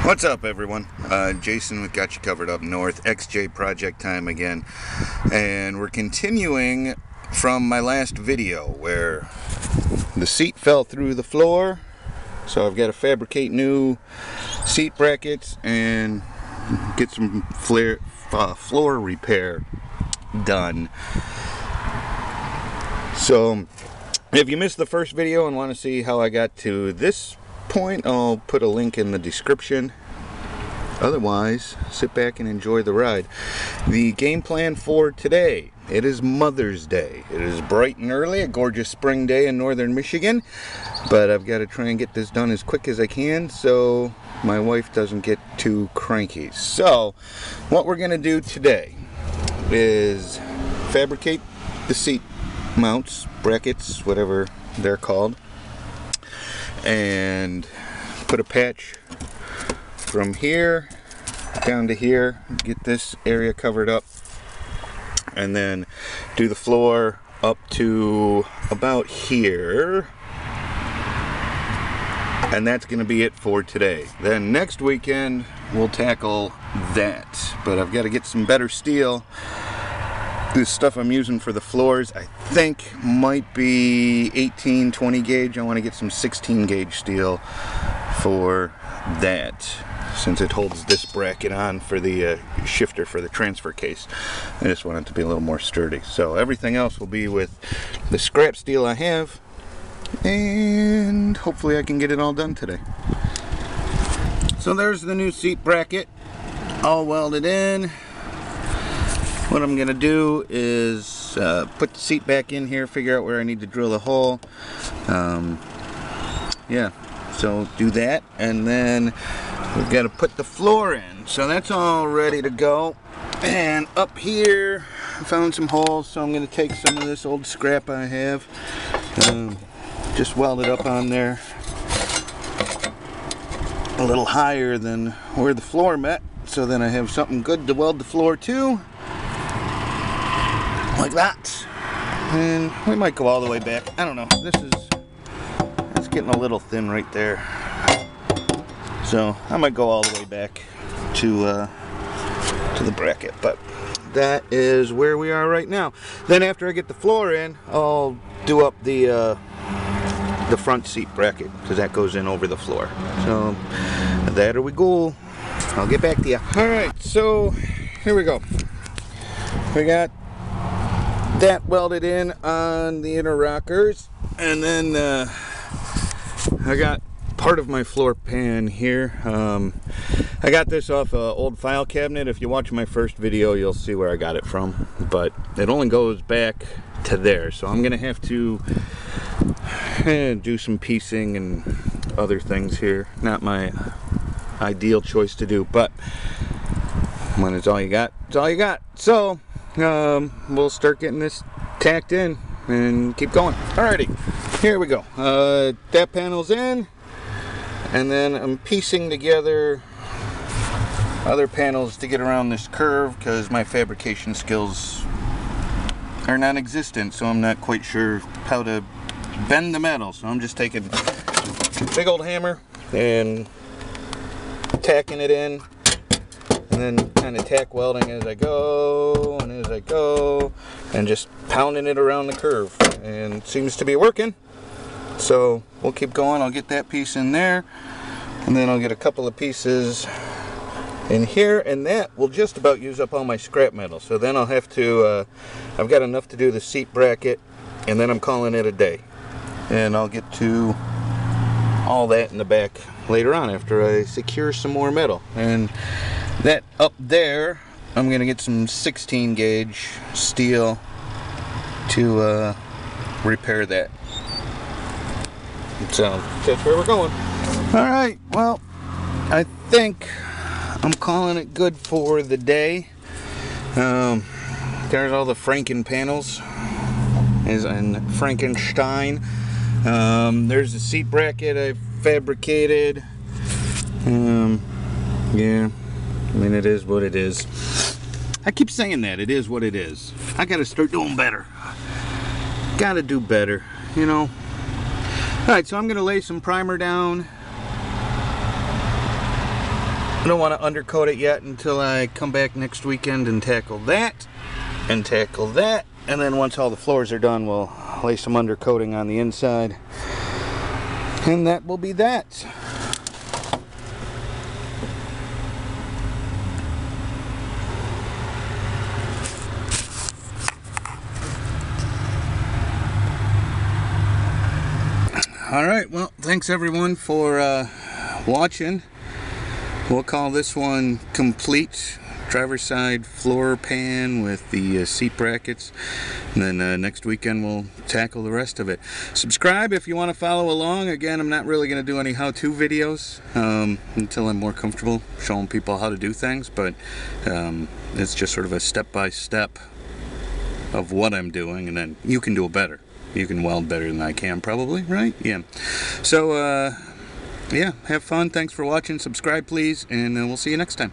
What's up, everyone? Jason with Got You Covered Up North, XJ Project time again. And we're continuing from my last video where the seat fell through the floor. So I've got to fabricate new seat brackets and get some floor repair done. So if you missed the first video and want to see how I got to this point, I'll put a link in the description. Otherwise, sit back and enjoy the ride. The game plan for today: it is Mother's Day. It is bright and early, a gorgeous spring day in northern Michigan, but I've got to try and get this done as quick as I can so my wife doesn't get too cranky. So what we're going to do today is fabricate the seat mounts, brackets, whatever they're called, and put a patch from here down to here, get this area covered up, and then do the floor up to about here, and that's going to be it for today. Then next weekend we'll tackle that, but I've got to get some better steel. This stuff I'm using for the floors I think might be 18-20 gauge. I want to get some 16 gauge steel for that, since it holds this bracket on for the shifter for the transfer case. I just want it to be a little more sturdy. So everything else will be with the scrap steel I have, and hopefully I can get it all done today. So there's the new seat bracket all welded in. What I'm gonna do is put the seat back in here, figure out where I need to drill a hole. Yeah, so do that, and then we've got to put the floor in. So that's all ready to go. And up here I found some holes, so I'm gonna take some of this old scrap I have, just weld it up on there a little higher than where the floor met, so then I have something good to weld the floor to. Like that. And we might go all the way back. I don't know. It's getting a little thin right there. So I might go all the way back to the bracket. But that is where we are right now. Then after I get the floor in, I'll do up the front seat bracket, because that goes in over the floor. So there we go. I'll get back to you. Alright, so here we go. We got that welded in on the inner rockers, and then I got part of my floor pan here. I got this off an old file cabinet. If you watch my first video, you'll see where I got it from, but it only goes back to there, so I'm gonna have to do some piecing and other things here. Not my ideal choice to do, but when it's all you got, it's all you got. So we'll start getting this tacked in and keep going. Alrighty, here we go. That panel's in, and then I'm piecing together other panels to get around this curve, because my fabrication skills are non-existent, so I'm not quite sure how to bend the metal. So I'm just taking a big old hammer and tacking it in, and then kind of tack welding as I go, and just pounding it around the curve, and it seems to be working. So we'll keep going. I'll get that piece in there, and then I'll get a couple of pieces in here, and that will just about use up all my scrap metal. So then I'll have to I've got enough to do the seat bracket, and then I'm calling it a day, and I'll get to all that in the back later on after I secure some more metal. And that up there, I'm gonna get some 16 gauge steel to repair that. So that's where we're going. Alright, well, I think I'm calling it good for the day. There's all the Franken panels and Frankenstein. There's the seat bracket I fabricated. Yeah, I mean, it is what it is. I keep saying that, it is what it is. I gotta start doing better. Gotta do better, you know. Alright, so I'm gonna lay some primer down I don't want to undercoat it yet until I come back next weekend and tackle that. And tackle that. And then once all the floors are done, we'll lay some undercoating on the inside. And that will be that. Alright, well, thanks everyone for watching. We'll call this one complete. Driver's side floor pan with the seat brackets. And then next weekend we'll tackle the rest of it. Subscribe if you want to follow along. Again, I'm not really going to do any how-to videos until I'm more comfortable showing people how to do things. But it's just sort of a step-by-step of what I'm doing, and then you can do it better. You can weld better than I can, probably, right? Yeah. So, yeah, have fun. Thanks for watching. Subscribe, please, and we'll see you next time.